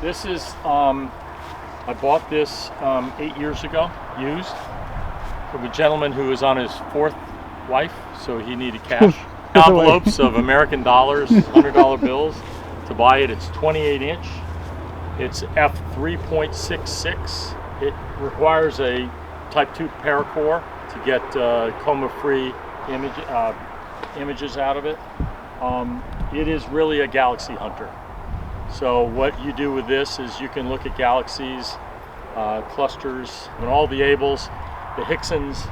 This is, I bought this 8 years ago, used, from a gentleman who was on his fourth wife, so he needed cash. Envelopes of American dollars, $100 bills to buy it. It's 28 inch. It's f3.66. It requires a type 2 paracore to get coma-free images out of it. It is really a galaxy hunter. So what you do with this is you can look at galaxies, clusters, and all the Abels, the Hicksons.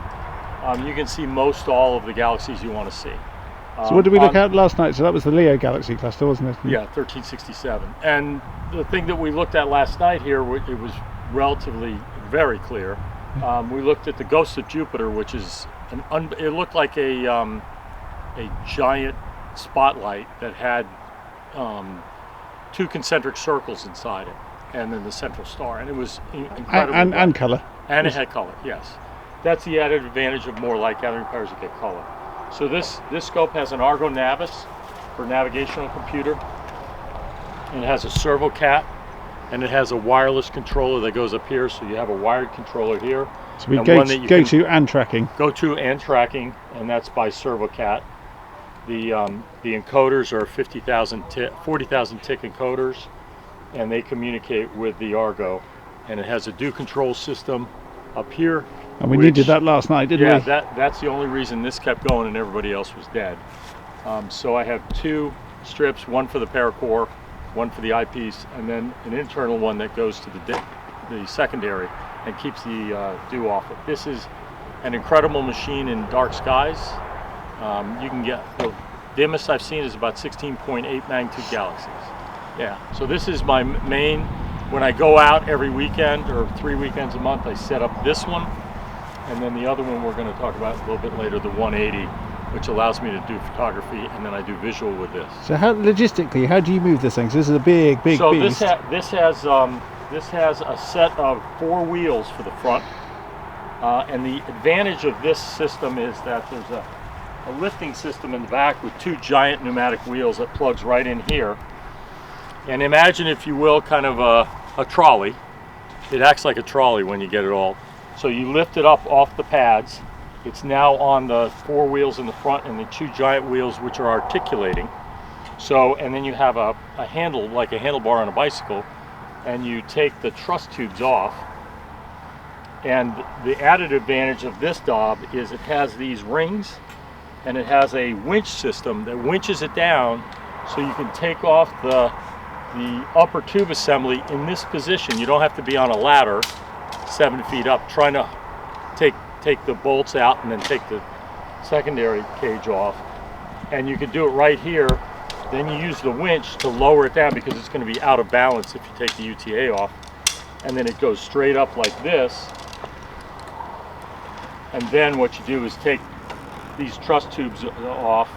You can see most all of the galaxies you want to see. So what did we look at last night? So that was the Leo galaxy cluster, wasn't it? Yeah, 1367. And the thing that we looked at last night here, it was relatively very clear. We looked at the Ghost of Jupiter, which is it looked like a giant spotlight that had 2 concentric circles inside it, and then the central star, and it was incredible. And color. And it had color, yes. That's the added advantage of more light gathering powers that get color. So this scope has an Argo Navis for navigational computer, and it has a servo cat, and it has a wireless controller that goes up here, so you have a wired controller here. So we go to and tracking. Go to and tracking, and that's by servo cat. The encoders are 40,000 tick encoders, and they communicate with the Argo, and it has a do control system up here. And we needed that last night, didn't we? Yeah, that's the only reason this kept going and everybody else was dead. So I have 2 strips, one for the paracore, one for the eyepiece, and then an internal one that goes to the secondary and keeps the dew off it. This is an incredible machine in dark skies. You can get, the dimmest I've seen is about 16.8 magnitude galaxies. Yeah, so this is my main, when I go out every weekend or 3 weekends a month, I set up this one. And then the other one we're going to talk about a little bit later, the 180, which allows me to do photography, and then I do visual with this. So how logistically, how do you move this thing? So this is a big beast. So this has a set of 4 wheels for the front, and the advantage of this system is that there's a lifting system in the back with 2 giant pneumatic wheels that plugs right in here. And imagine, if you will, kind of a trolley. It acts like a trolley when you get it all. So you lift it up off the pads. It's now on the 4 wheels in the front and the 2 giant wheels which are articulating. So, and then you have a handle, like a handlebar on a bicycle, and you take the truss tubes off. And the added advantage of this Dob is it has these rings, and it has a winch system that winches it down, so you can take off the upper tube assembly in this position. You don't have to be on a ladder 7 feet up trying to take the bolts out and then take the secondary cage off, and you can do it right here. Then you use the winch to lower it down because it's going to be out of balance if you take the UTA off, and then it goes straight up like this. And then what you do is take these truss tubes off,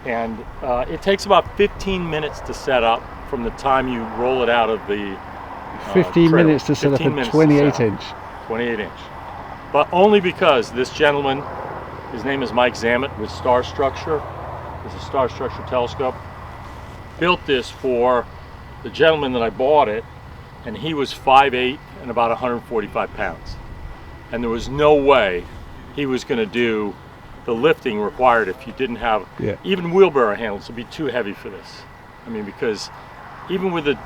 and it takes about 15 minutes to set up from the time you roll it out of the 15 minutes to set up a 28 inch. 28 inch. But only because this gentleman, his name is Mike Zammit with Star Structure, it's a Star Structure telescope, built this for the gentleman that I bought it, and he was 5'8" and about 145 pounds. And there was no way he was going to do the lifting required if you didn't have, even wheelbarrow handles would be too heavy for this. I mean, because even with the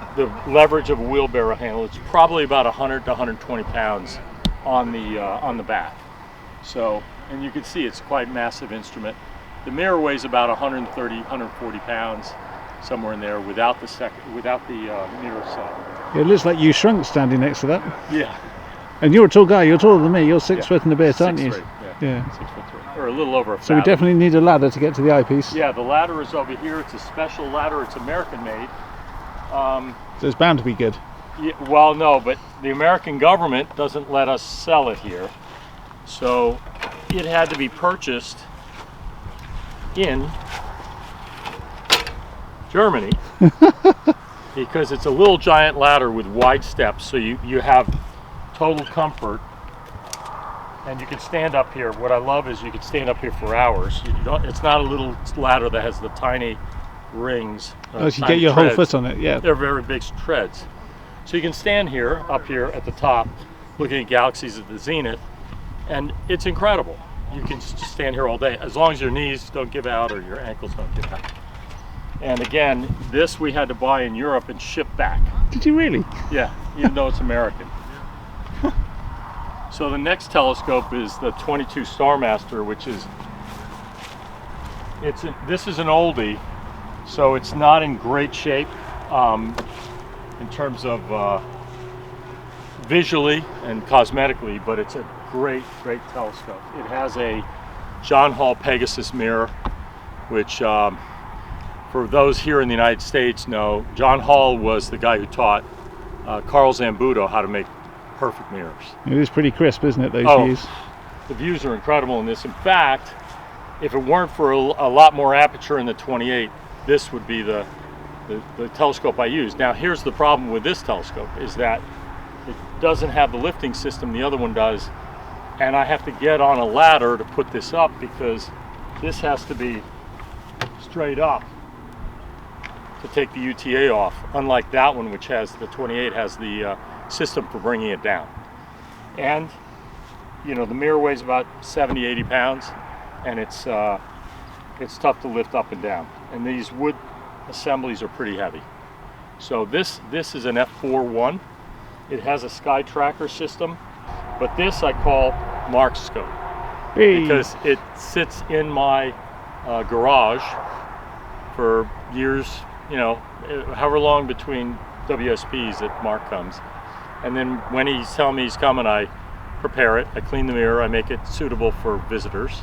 leverage of a wheelbarrow handle, it's probably about 100 to 120 pounds on the back. So, and you can see it's quite a massive instrument. The mirror weighs about 130, 140 pounds, somewhere in there, without the mirror set. It looks like you shrunk standing next to that. Yeah. And you're a tall guy. You're taller than me. You're 6 foot and a bit, aren't you? 6'3", yeah. 6'3", or a little over a fathom. So we definitely need a ladder to get to the eyepiece. Yeah, the ladder is over here. It's a special ladder. It's American made. So it's bound to be good. Yeah, well, no, but the American government doesn't let us sell it here. So it had to be purchased in Germany because it's a little giant ladder with wide steps, so you have total comfort, and you can stand up here. What I love is you can stand up here for hours. It's not a little ladder that has the tiny rings. Oh, so you get your whole foot on it, yeah. They're very big treads. So you can stand here, up here at the top, looking at galaxies at the zenith, and it's incredible. You can just stand here all day, as long as your knees don't give out or your ankles don't give out. And again, this we had to buy in Europe and ship back. Did you really? Yeah, even though it's American. So the next telescope is the 22 Starmaster, which is, this is an oldie, so it's not in great shape in terms of visually and cosmetically, but it's a great telescope. It has a John Hall Pegasus mirror, which for those here in the United States know, John Hall was the guy who taught Carl Zambuto how to make perfect mirrors. It is pretty crisp, isn't it, those views? The views are incredible in this. In fact, if it weren't for a lot more aperture in the 28, this would be the telescope I use. Now here's the problem with this telescope, is that it doesn't have the lifting system the other one does, and I have to get on a ladder to put this up because this has to be straight up to take the UTA off, unlike that one, which has the 28 has the system for bringing it down. And you know, the mirror weighs about 70-80 pounds, and it's tough to lift up and down, and these wood assemblies are pretty heavy. So this is an F4-1. It has a sky tracker system, but this I call Mark's scope because it sits in my garage for years, you know, however long between WSPs that Mark comes. And then when he's telling me he's coming, I prepare it, I clean the mirror, I make it suitable for visitors.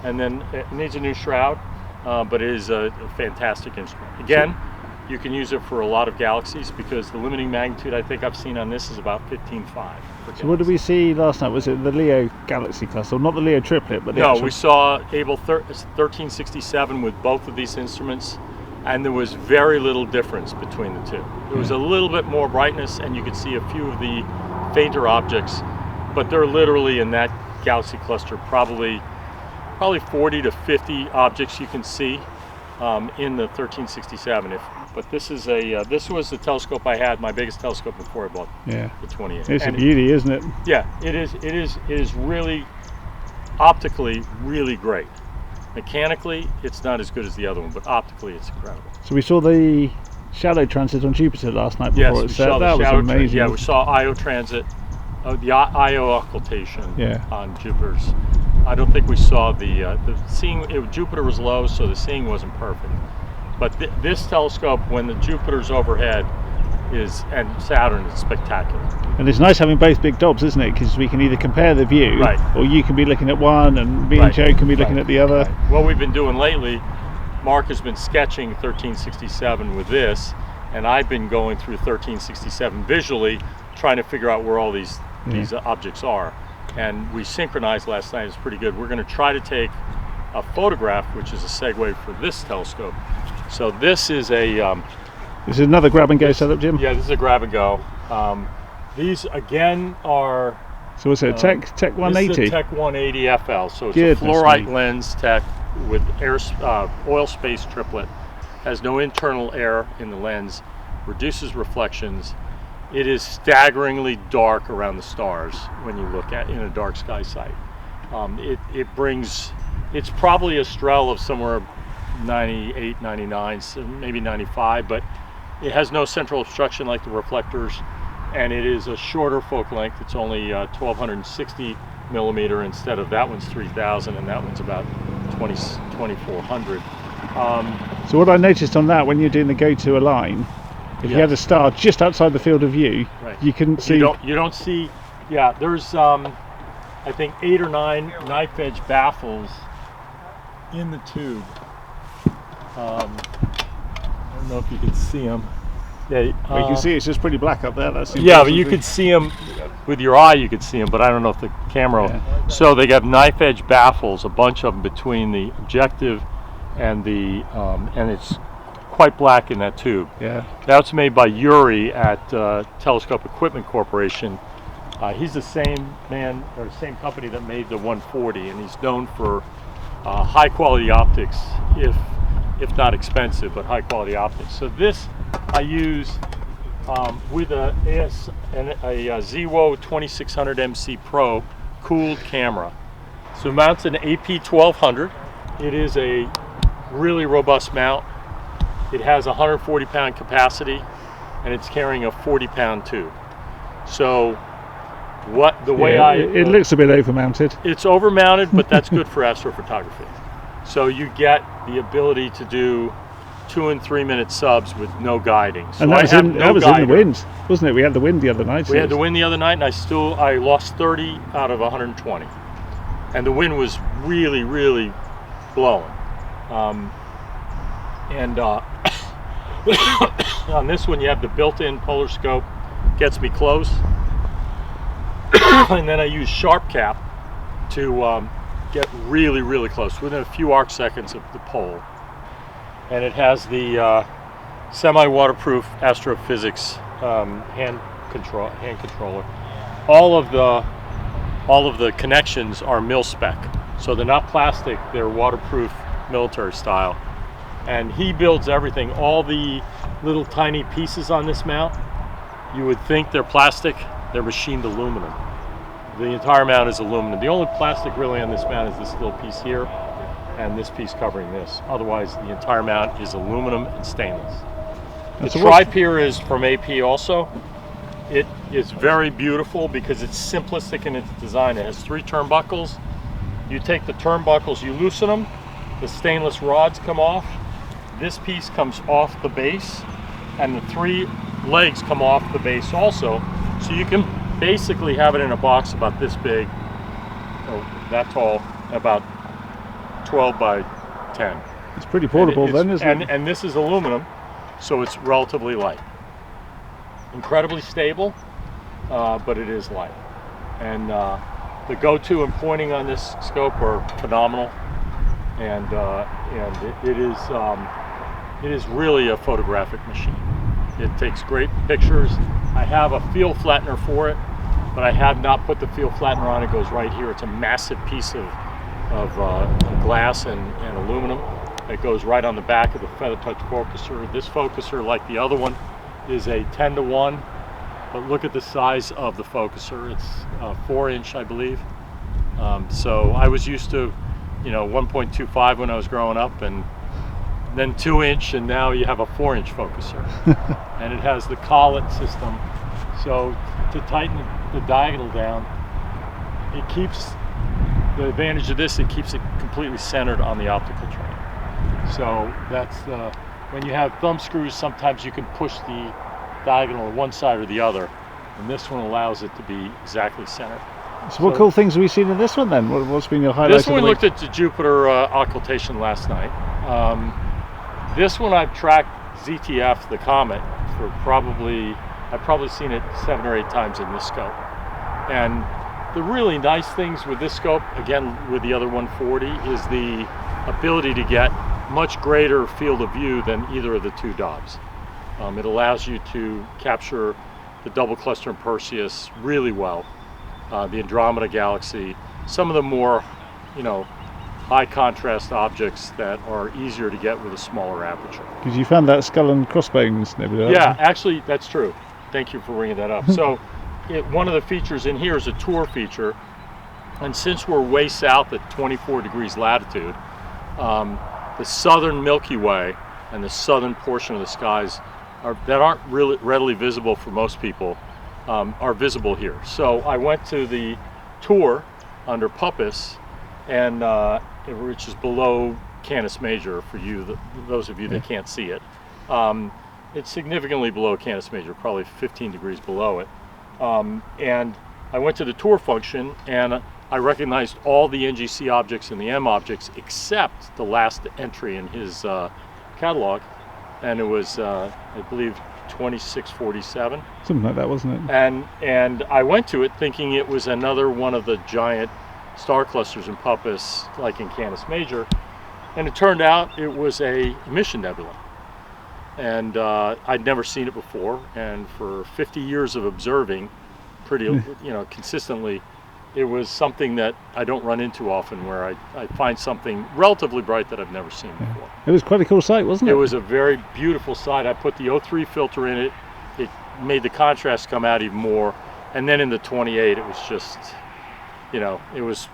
And then it needs a new shroud, but it is a fantastic instrument. Again, you can use it for a lot of galaxies because the limiting magnitude I think I've seen on this is about 15.5. So what did we see last night? Was it the Leo galaxy cluster? Not the Leo triplet, but the No, actual... we saw Able 1367 with both of these instruments, and there was very little difference between the two. There was a little bit more brightness, and you could see a few of the fainter objects, but they're literally in that galaxy cluster probably 40 to 50 objects you can see in the 1367. But this is this was the telescope I had, my biggest telescope before I bought the 28. It's a beauty, isn't it? Yeah, it is really optically really great. Mechanically, it's not as good as the other one, but optically, it's incredible. So we saw the shadow transit on Jupiter last night before it set. That was amazing. Yeah, we saw Io transit, the Io occultation on Jupiter's. I don't think we saw the seeing. Jupiter was low, so the seeing wasn't perfect. But this telescope, when the Jupiter's overhead, and Saturn is spectacular. And it's nice having both big dobs, isn't it? Because we can either compare the view, or you can be looking at one, and me and Joe can be looking at the other. What we've been doing lately, Mark has been sketching 1367 with this, and I've been going through 1367 visually, trying to figure out where all these objects are. And we synchronized last night. It's pretty good. We're going to try to take a photograph, which is a segue for this telescope. So this is a this is another grab and go setup, Jim. Yeah, this is a grab and go. These again are. So what's it? Tech 180. This is a Tech 180 FL. So it's a fluorite lens Tech with oil space triplet. Has no internal air in the lens. Reduces reflections. It is staggeringly dark around the stars when you look at in a dark sky sight. It's probably a Strel of somewhere 98, 99, so maybe 95, but it has no central obstruction like the reflectors, and it is a shorter focal length. It's only 1260 millimeter instead of that one's 3000, and that one's about 2400. So what I noticed on that, when you're doing the go to align, if you had a star just outside the field of view, you couldn't see. You don't see. Yeah, there's I think 8 or 9 knife edge baffles in the tube. I don't know if you can see them. Yeah, you can see it's just pretty black up there. That's but you could see them with your eye. You could see them, but I don't know if the camera. Yeah. So they got knife edge baffles, a bunch of them between the objective and the and it's quite black in that tube. Yeah. That's made by Yuri at Telescope Equipment Corporation. He's the same man or same company that made the 140, and he's known for high quality optics, if not expensive, but high quality optics. So this I use with a ZWO 2600 MC Pro cooled camera. So it mounts an AP 1200. It is a really robust mount. It has a 140-pound capacity, and it's carrying a 40-pound tube. So it looks a bit over-mounted. It's over-mounted, but that's good for astrophotography. So you get the ability to do 2 and 3 minute subs with no guiding. So and that was in the wind, wasn't it? We had the wind the other night. We had the wind the other night, and I lost 30 out of 120, and the wind was really, really blowing. On this one, you have the built-in polar scope, gets me close, and then I use Sharp Cap to get really, really close, within a few arc seconds of the pole. And it has the semi-waterproof astrophysics hand controller. All of the connections are mil-spec, so they're not plastic. They're waterproof, military style. And he builds everything. All the little tiny pieces on this mount, you would think they're plastic. They're machined aluminum. The entire mount is aluminum. The only plastic really on this mount is this little piece here, and this piece covering this. Otherwise, the entire mount is aluminum and stainless. The tri-pier is from AP also. It is very beautiful because it's simplistic in its design. It has 3 turnbuckles. You take the turnbuckles, you loosen them, the stainless rods come off, this piece comes off the base, and the 3 legs come off the base also. So you can basically have it in a box about this big, that tall, about 12 by 10. It's pretty portable then, isn't it? And this is aluminum, so it's relatively light. Incredibly stable, but it is light. And the go-to and pointing on this scope are phenomenal, and it is really a photographic machine. It takes great pictures. I have a field flattener for it, but I have not put the field flattener on. It goes right here. It's a massive piece of glass and aluminum. It goes right on the back of the feather touch focuser. This focuser, like the other one, is a 10-to-1, but look at the size of the focuser. It's 4-inch, I believe. So I was used to, 1.25 when I was growing up, and then 2-inch, and now you have a 4-inch focuser. And it has the collet system. So to tighten the diagonal down, it keeps, the advantage of this, it keeps it completely centered on the optical train. So that's when you have thumb screws, sometimes you can push the diagonal one side or the other, and this one allows it to be exactly centered. So what cool things have we seen in this one then? What's been your highlight? This one we looked at the Jupiter occultation last night. This one I've tracked ZTF, the comet, for I've probably seen it 7 or 8 times in this scope. And the really nice things with this scope, again with the other 140, is the ability to get much greater field of view than either of the 2 Dobs. It allows you to capture the double cluster in Perseus really well, the Andromeda galaxy, some of the more, high contrast objects that are easier to get with a smaller aperture. Because you found that skull and crossbones nebula. Yeah, actually, that's true. Thank you for bringing that up. So, one of the features in here is a tour feature, and since we're way south at 24 degrees latitude, the southern Milky Way and the southern portion of the skies that aren't really readily visible for most people are visible here. So I went to the tour under Puppis, and which is below Canis Major for you, those of you that can't see it. It's significantly below Canis Major, probably 15 degrees below it. And I went to the tour function, and I recognized all the NGC objects and the M objects except the last entry in his catalog, and it was, I believe, 2647. Something like that, wasn't it? And I went to it thinking it was another one of the giant star clusters in Puppis, like in Canis Major, and it turned out it was a emission nebula. And I'd never seen it before, and for 50 years of observing pretty, consistently, it was something that I don't run into often, where I find something relatively bright that I've never seen before. It was quite a cool sight, wasn't it? It was a very beautiful sight. I put the O3 filter in it. It made the contrast come out even more. And then in the 28, it was just, it was,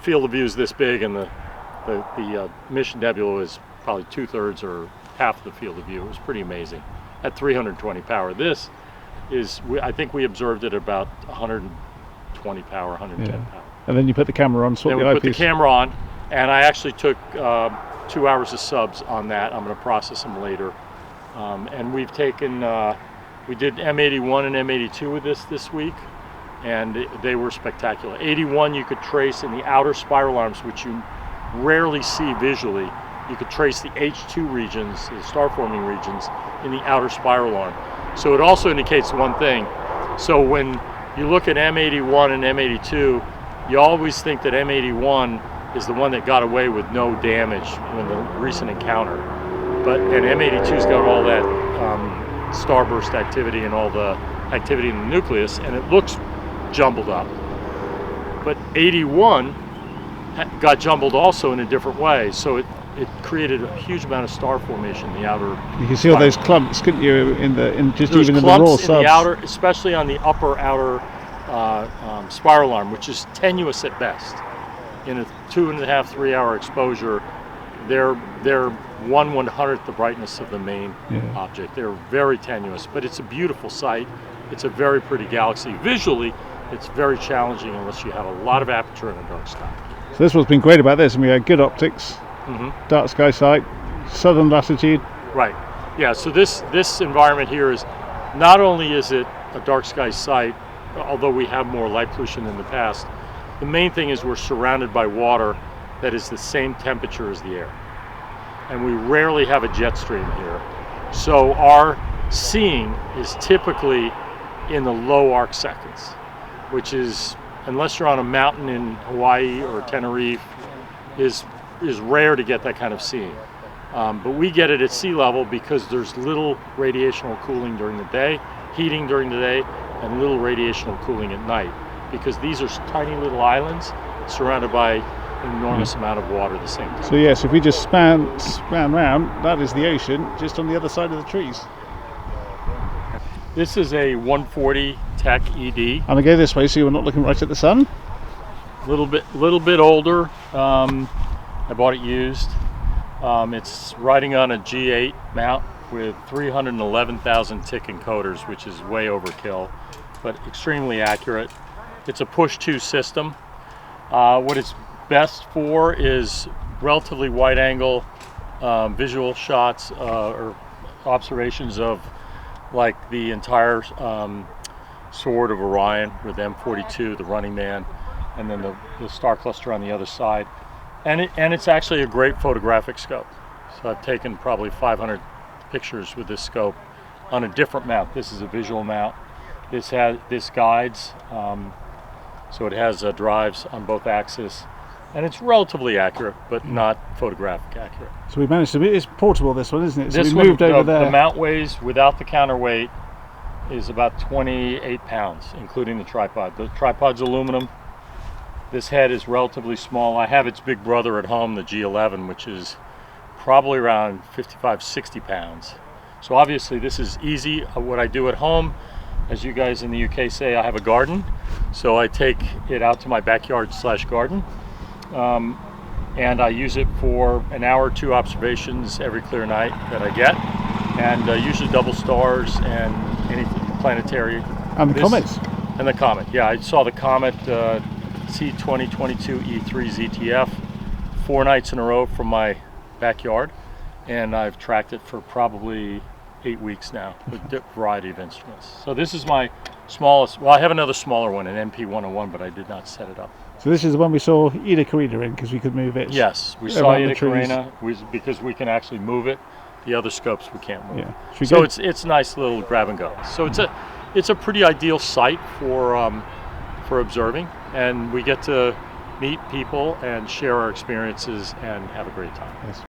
field of view is this big, and the Mission Nebula was probably 2/3 or half of the field of view. It was pretty amazing at 320 power. This is, I think we observed it about 120 power, 110 power. And then you put the camera on, swap then the we eyepiece. put the camera on, and I actually took 2 hours of subs on that. I'm going to process them later. And we've taken, we did M81 and M82 with this week, and they were spectacular. 81 you could trace in the outer spiral arms, which you rarely see visually. You could trace the H2 regions, the star-forming regions, in the outer spiral arm. So it also indicates one thing. So when you look at M81 and M82, you always think that M81 is the one that got away with no damage in the recent encounter. And M82's got all that starburst activity and all the activity in the nucleus, and it looks jumbled up. But 81 got jumbled also in a different way. So it created a huge amount of star formation in the outer. You can see all those clumps, couldn't you, There's even in the raw subs? In the outer, especially on the upper outer spiral arm, which is tenuous at best. In a 2.5, 3 hour exposure, they're 1/100th the brightness of the main object. They're very tenuous, but it's a beautiful sight. It's a very pretty galaxy. Visually, it's very challenging unless you have a lot of aperture in a dark sky. So this what's been great about this, and we had good optics, dark sky sight, southern latitude. Right. Yeah. So this environment here is, not only is it a dark sky sight, although we have more light pollution than the past, the main thing is we're surrounded by water that is the same temperature as the air. And we rarely have a jet stream here. So our seeing is typically in the low arc seconds, which is, unless you're on a mountain in Hawaii or Tenerife, is rare to get that kind of seeing. But we get it at sea level because there's little radiational cooling during the day, heating during the day, and little radiational cooling at night, because these are tiny little islands surrounded by an enormous amount of water at the same time. So yes, if we just span round, that is the ocean just on the other side of the trees. This is a 140 Tech ED. I'm gonna go this way so you're not looking right at the sun. Little bit older. I bought it used. It's riding on a G8 mount with 311,000 tick encoders, which is way overkill, but extremely accurate. It's a push-to system. What it's best for is relatively wide-angle visual shots or observations of, like, the entire sword of Orion with M42, the Running Man, and then the star cluster on the other side. And it's actually a great photographic scope. So I've taken probably 500 pictures with this scope on a different mount. This is a visual mount. This guides, so it has drives on both axes, and it's relatively accurate, but not photographic accurate. So we managed to be, it's portable, this one, isn't it? So this we moved over there. The mount weighs, without the counterweight, is about 28 pounds, including the tripod. The tripod's aluminum. This head is relatively small. I have its big brother at home, the G11, which is probably around 55, 60 pounds. So obviously this is easy. What I do at home, as you guys in the UK say, I have a garden. So I take it out to my backyard/garden. And I use it for an hour or two observations every clear night that I get. And usually double stars and anything planetary. And the comets. And the comet, yeah. I saw the comet C2022E3 ZTF 4 nights in a row from my backyard, and I've tracked it for probably 8 weeks now with a variety of instruments. So this is my smallest. Well, I have another smaller one, an MP101, but I did not set it up. So this is the one we saw Ida Carina in, because we could move it. Yes, we saw Ida Carina because we can actually move it. The other scopes we can't move. Yeah. So it's a nice little grab and go. So it's a pretty ideal site for observing, and we get to meet people and share our experiences and have a great time. Yes.